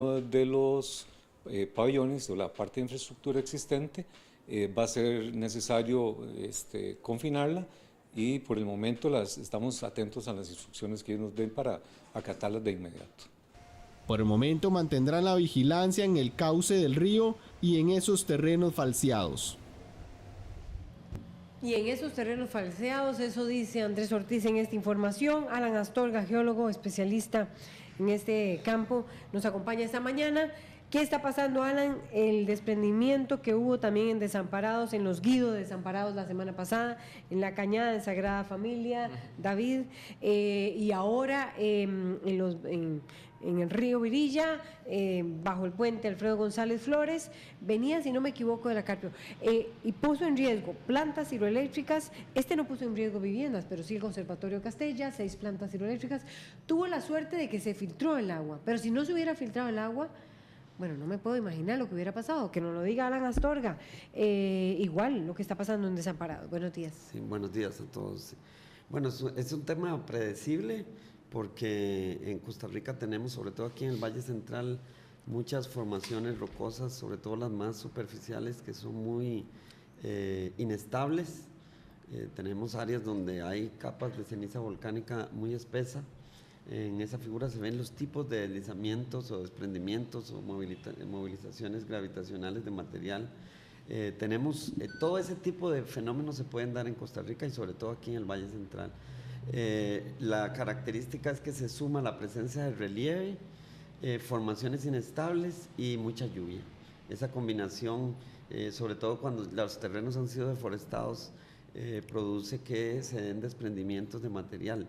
de los pabellones o la parte de infraestructura existente va a ser necesario confinarla y por el momento estamos atentos a las instrucciones que ellos nos den para acatarlas de inmediato. Por el momento mantendrán la vigilancia en el cauce del río y en esos terrenos falseados. Y en esos terrenos falseados, eso dice Andrés Ortiz en esta información. Alan Astorga, geólogo especialista en este campo, nos acompaña esta mañana. ¿Qué está pasando, Alan? El desprendimiento que hubo también en Desamparados, en los Guido de Desamparados la semana pasada, en la Cañada de Sagrada Familia, David, y ahora en el río Virilla, bajo el puente Alfredo González Flores, venía, si no me equivoco, de la Carpio, y puso en riesgo plantas hidroeléctricas. No puso en riesgo viviendas, pero sí el Conservatorio Castella, 6 plantas hidroeléctricas. Tuvo la suerte de que se filtró el agua, pero si no se hubiera filtrado el agua, bueno, no me puedo imaginar lo que hubiera pasado, que nos lo diga Alan Astorga. Igual lo que está pasando en Desamparados. Buenos días. Sí, buenos días a todos. Bueno, es un tema predecible porque en Costa Rica tenemos, sobre todo aquí en el Valle Central, muchas formaciones rocosas, sobre todo las más superficiales, que son muy inestables. Tenemos áreas donde hay capas de ceniza volcánica muy espesa. En esa figura se ven los tipos de deslizamientos o desprendimientos o movilizaciones gravitacionales de material. Tenemos todo ese tipo de fenómenos se pueden dar en Costa Rica y sobre todo aquí en el Valle Central. La característica es que se suma la presencia de relieve, formaciones inestables y mucha lluvia. Esa combinación, sobre todo cuando los terrenos han sido deforestados, produce que se den desprendimientos de material.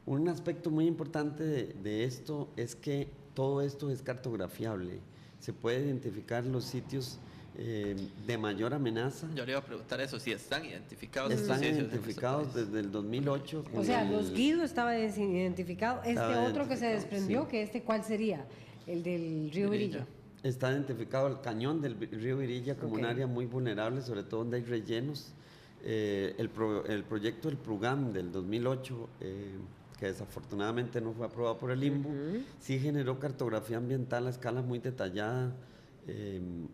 Un aspecto muy importante de esto es que todo esto es cartografiable. Se puede identificar los sitios de mayor amenaza. Yo le iba a preguntar eso, si están identificados. Están identificados desde el 2008. O sea, los Guido estaba identificado. Otro que se desprendió, sí. ¿Cuál sería? El del río Virilla. Está identificado el cañón del río Virilla como un área muy vulnerable, sobre todo donde hay rellenos. El proyecto del PRUGAM del 2008, que desafortunadamente no fue aprobado por el INVU, sí generó cartografía ambiental a escala muy detallada,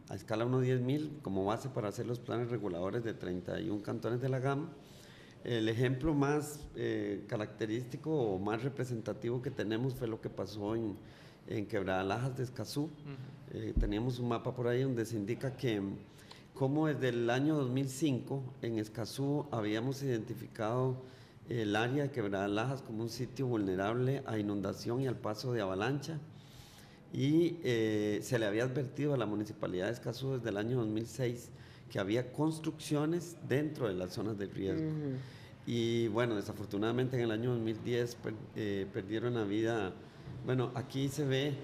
a escala 1/10.000, como base para hacer los planes reguladores de 31 cantones de la GAM. El ejemplo más característico o más representativo que tenemos fue lo que pasó en Quebrada Lajas de Escazú. Teníamos un mapa por ahí donde se indica que como desde el año 2005 en Escazú habíamos identificado el área de Quebrada Lajas como un sitio vulnerable a inundación y al paso de avalancha, y se le había advertido a la Municipalidad de Escazú desde el año 2006 que había construcciones dentro de las zonas de riesgo. Y bueno, desafortunadamente en el año 2010 perdieron la vida. Bueno, aquí se ve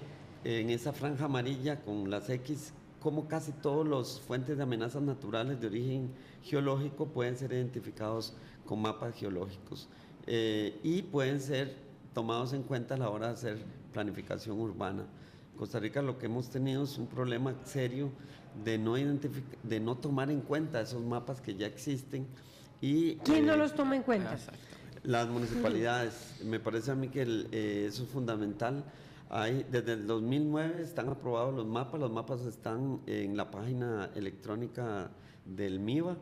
en esa franja amarilla con las X como casi todos los fuentes de amenazas naturales de origen geológico pueden ser identificados con mapas geológicos y pueden ser tomados en cuenta a la hora de hacer planificación urbana. En Costa Rica lo que hemos tenido es un problema serio de no tomar en cuenta esos mapas que ya existen. ¿Quién no los toma en cuenta? Las municipalidades. Me parece a mí que eso es fundamental. Desde el 2009 están aprobados los mapas están en la página electrónica del MIVA,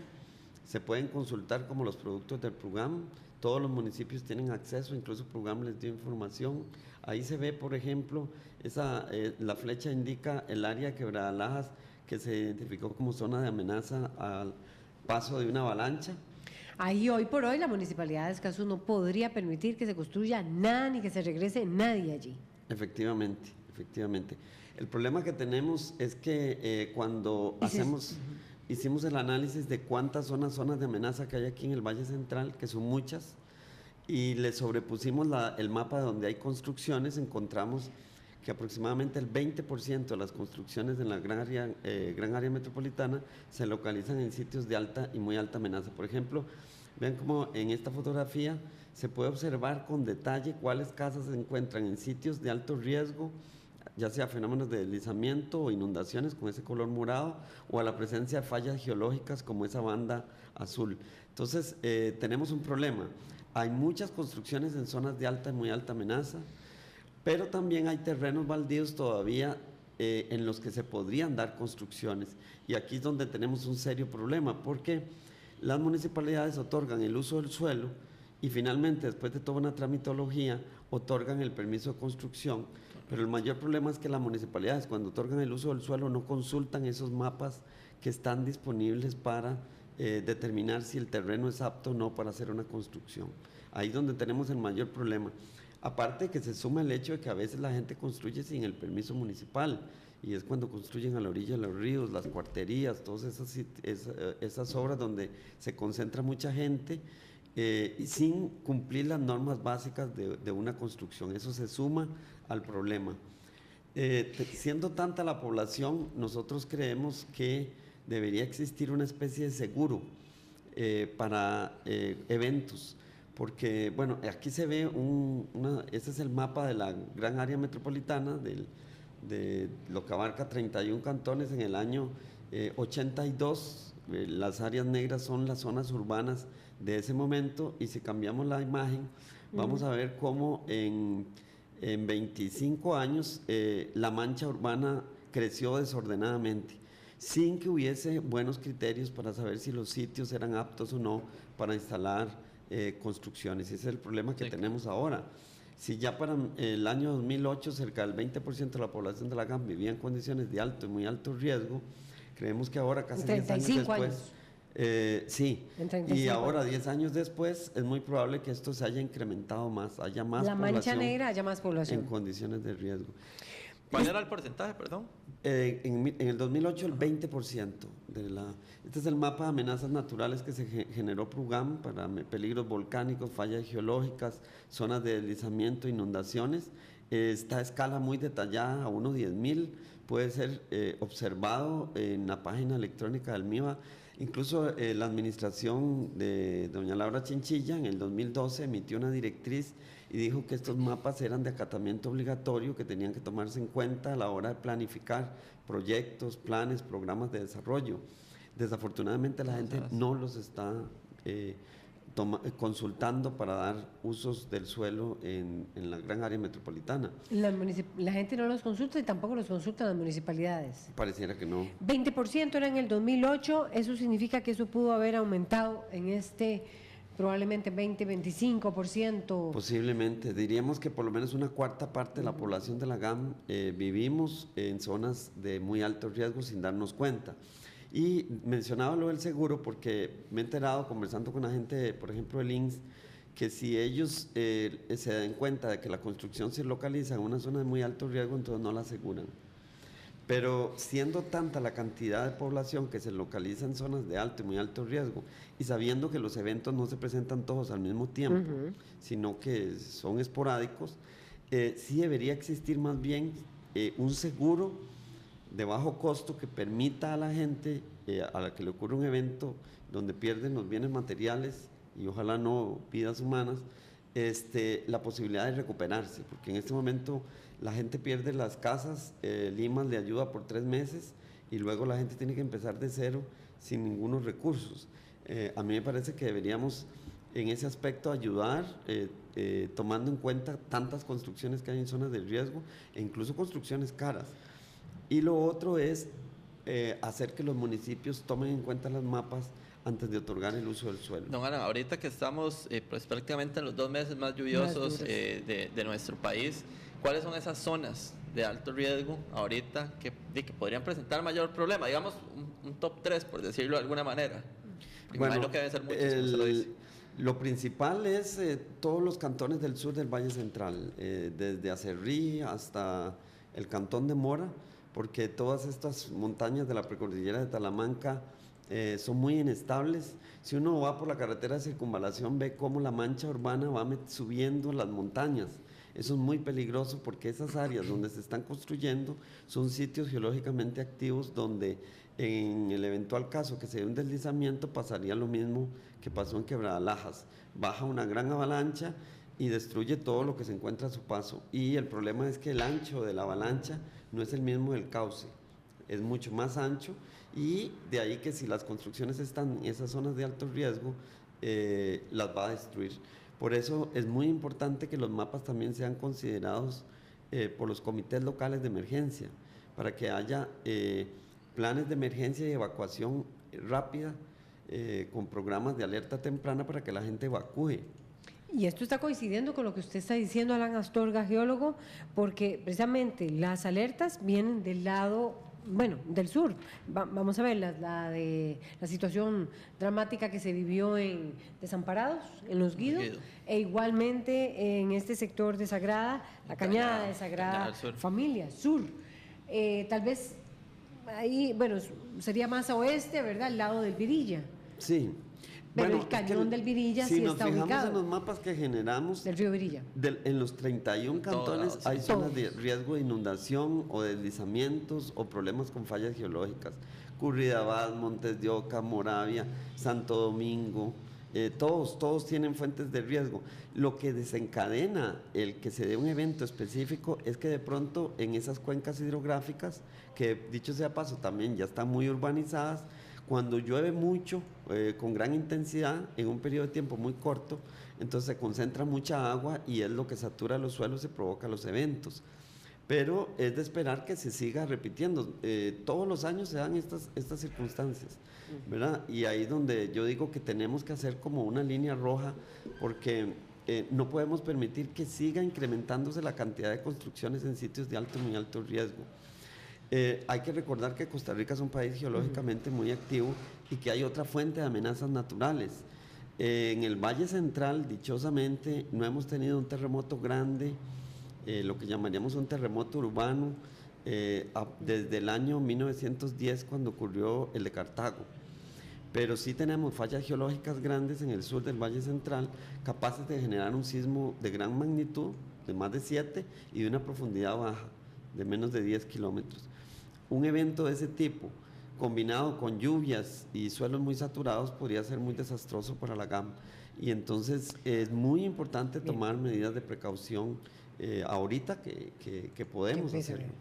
se pueden consultar como los productos del PRUGAM, todos los municipios tienen acceso, incluso PRUGAM les dio información. Ahí se ve, por ejemplo, la flecha indica el área de Quebrada Lajas que se identificó como zona de amenaza al paso de una avalancha. Ahí hoy por hoy la Municipalidad de Escazú no podría permitir que se construya nada ni que se regrese nadie allí. Efectivamente. El problema que tenemos es que cuando hicimos el análisis de cuántas zonas de amenaza que hay aquí en el Valle Central, que son muchas, y le sobrepusimos el mapa de donde hay construcciones, encontramos que aproximadamente el 20% de las construcciones en la gran área metropolitana se localizan en sitios de alta y muy alta amenaza. Por ejemplo, vean cómo en esta fotografía se puede observar con detalle cuáles casas se encuentran en sitios de alto riesgo, ya sea fenómenos de deslizamiento o inundaciones con ese color morado, o a la presencia de fallas geológicas como esa banda azul. Entonces, tenemos un problema. Hay muchas construcciones en zonas de alta y muy alta amenaza, pero también hay terrenos baldíos todavía en los que se podrían dar construcciones. Y aquí es donde tenemos un serio problema, porque las municipalidades otorgan el uso del suelo y finalmente, después de toda una tramitología, otorgan el permiso de construcción. Pero el mayor problema es que las municipalidades, cuando otorgan el uso del suelo, no consultan esos mapas que están disponibles para determinar si el terreno es apto o no para hacer una construcción. Ahí es donde tenemos el mayor problema. Aparte que se suma el hecho de que a veces la gente construye sin el permiso municipal, y es cuando construyen a la orilla de los ríos, las cuarterías, todas esas obras donde se concentra mucha gente, y sin cumplir las normas básicas de una construcción. Eso se suma al problema. Siendo tanta la población, nosotros creemos que debería existir una especie de seguro para eventos, porque, bueno, aquí se ve este es el mapa de la gran área metropolitana, de lo que abarca 31 cantones en el año 82. Las áreas negras son las zonas urbanas de ese momento, y si cambiamos la imagen, vamos a ver cómo en 25 años la mancha urbana creció desordenadamente, sin que hubiese buenos criterios para saber si los sitios eran aptos o no para instalar construcciones. Ese es el problema que tenemos ahora. Si ya para el año 2008 cerca del 20% de la población de la GAM vivía en condiciones de alto y muy alto riesgo, creemos que ahora, casi 10 años después, sí, y ahora 10 años después es muy probable que esto se haya incrementado más, haya más la población mancha negra, haya más población en condiciones de riesgo. ¿Cuál era el porcentaje, perdón? En el 2008 el 20% este es el mapa de amenazas naturales que se generó PRUGAM para peligros volcánicos, fallas geológicas, zonas de deslizamiento, inundaciones. Esta escala muy detallada, a 1/10,000, puede ser observado en la página electrónica del MIVA. Incluso la administración de doña Laura Chinchilla en el 2012 emitió una directriz y dijo que estos mapas eran de acatamiento obligatorio, que tenían que tomarse en cuenta a la hora de planificar proyectos, planes, programas de desarrollo. Desafortunadamente la gente no los está consultando para dar usos del suelo en la gran área metropolitana. La gente no los consulta y tampoco los consultan las municipalidades. Pareciera que no. 20% era en el 2008, eso significa que eso pudo haber aumentado en probablemente 20-25%. Posiblemente, diríamos que por lo menos una cuarta parte de la población de la GAM vivimos en zonas de muy alto riesgo sin darnos cuenta. Y mencionaba lo del seguro porque me he enterado conversando con la gente, por ejemplo, del INSS, que si ellos se dan cuenta de que la construcción se localiza en una zona de muy alto riesgo, entonces no la aseguran. Pero siendo tanta la cantidad de población que se localiza en zonas de alto y muy alto riesgo, y sabiendo que los eventos no se presentan todos al mismo tiempo, sino que son esporádicos, sí debería existir más bien un seguro de bajo costo que permita a la gente a la que le ocurre un evento donde pierden los bienes materiales y ojalá no vidas humanas, la posibilidad de recuperarse, porque en este momento la gente pierde las casas, Limas le ayuda por 3 meses y luego la gente tiene que empezar de cero sin ningunos recursos. A mí me parece que deberíamos en ese aspecto ayudar, tomando en cuenta tantas construcciones que hay en zonas de riesgo e incluso construcciones caras. Y lo otro es hacer que los municipios tomen en cuenta los mapas antes de otorgar el uso del suelo. Don Alan, ahorita que estamos pues, prácticamente en los 2 meses más lluviosos de nuestro país, ¿cuáles son esas zonas de alto riesgo ahorita que podrían presentar mayor problema? Digamos un top 3, por decirlo de alguna manera. Bueno, imagino que debe ser muchos, como se lo dice. Lo principal es todos los cantones del sur del Valle Central, desde Acerrí hasta el cantón de Mora, porque todas estas montañas de la precordillera de Talamanca son muy inestables. Si uno va por la carretera de circunvalación, ve cómo la mancha urbana va subiendo las montañas. Eso es muy peligroso porque esas áreas donde se están construyendo son sitios geológicamente activos donde en el eventual caso que se dé un deslizamiento pasaría lo mismo que pasó en Quebradalajas. Baja una gran avalancha y destruye todo lo que se encuentra a su paso. Y el problema es que el ancho de la avalancha no es el mismo del cauce, es mucho más ancho, y de ahí que si las construcciones están en esas zonas de alto riesgo, las va a destruir. Por eso es muy importante que los mapas también sean considerados por los comités locales de emergencia, para que haya planes de emergencia y evacuación rápida con programas de alerta temprana para que la gente evacúe. Y esto está coincidiendo con lo que usted está diciendo, Alan Astorga, geólogo, porque precisamente las alertas vienen del lado, bueno, del sur. Vamos a ver la situación dramática que se vivió en Desamparados, en Los Guido, e igualmente en este sector de Sagrada, la Cañada de Sagrada Familia, sur. Tal vez ahí, bueno, sería más a oeste, ¿verdad?, al lado del Virilla. Sí. Pero bueno, el cañón del Virilla sí está ubicado. Si nos fijamos en los mapas que generamos del río Virilla, en los 31 cantones hay zonas de riesgo de inundación o deslizamientos o problemas con fallas geológicas. Curridabat, Montes de Oca, Moravia, Santo Domingo, todos tienen fuentes de riesgo. Lo que desencadena el que se dé un evento específico es que de pronto en esas cuencas hidrográficas, que dicho sea paso también ya están muy urbanizadas, cuando llueve mucho, con gran intensidad, en un periodo de tiempo muy corto, entonces se concentra mucha agua y es lo que satura los suelos y provoca los eventos. Pero es de esperar que se siga repitiendo. Todos los años se dan estas circunstancias, ¿verdad? Y ahí es donde yo digo que tenemos que hacer como una línea roja, porque no podemos permitir que siga incrementándose la cantidad de construcciones en sitios de alto y muy alto riesgo. Hay que recordar que Costa Rica es un país geológicamente muy activo y que hay otra fuente de amenazas naturales. En el Valle Central, dichosamente, no hemos tenido un terremoto grande, lo que llamaríamos un terremoto urbano, desde el año 1910, cuando ocurrió el de Cartago. Pero sí tenemos fallas geológicas grandes en el sur del Valle Central, capaces de generar un sismo de gran magnitud, de más de 7, y de una profundidad baja, de menos de 10 kilómetros. Un evento de ese tipo, combinado con lluvias y suelos muy saturados, podría ser muy desastroso para la gama. Y entonces es muy importante tomar medidas de precaución ahorita que podemos hacerlo.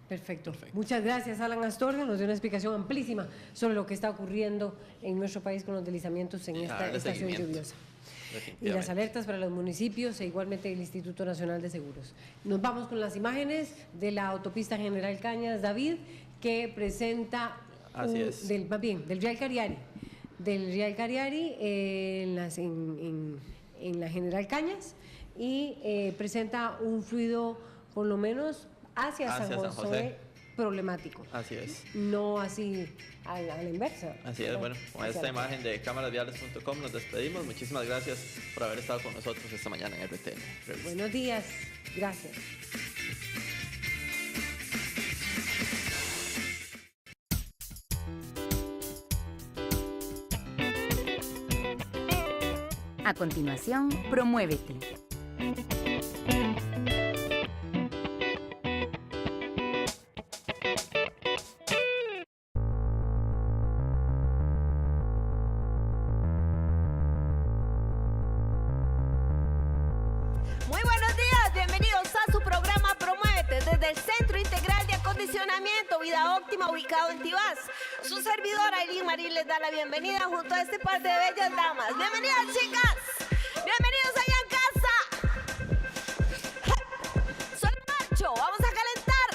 Perfecto. Muchas gracias, Alan Astorga. Nos dio una explicación amplísima sobre lo que está ocurriendo en nuestro país con los deslizamientos en esta estación lluviosa. Y las alertas para los municipios e igualmente el Instituto Nacional de Seguros. Nos vamos con las imágenes de la autopista General Cañas, David, que presenta del Rial Cariari. Del Rial Cariari en la General Cañas y presenta un fluido por lo menos hacia San José problemático. Así es. No así a la inversa. Así es, bueno, con esta imagen de cámarasviales.com nos despedimos. Muchísimas gracias por haber estado con nosotros esta mañana en RTN. Buenos días, gracias. A continuación, Promuévete. Del Centro Integral de Acondicionamiento Vida Óptima, ubicado en Tibás. Su servidora Aileen Marín les da la bienvenida junto a este par de bellas damas. ¡Bienvenidas, chicas! ¡Bienvenidos allá en casa! ¡Soy macho! ¡Vamos a calentar!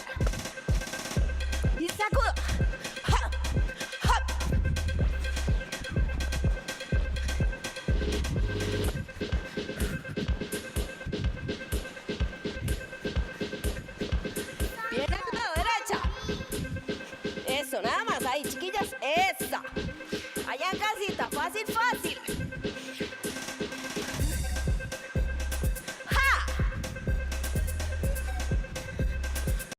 ¡Y sacudo! Eso, nada más, ahí, chiquillas, esa.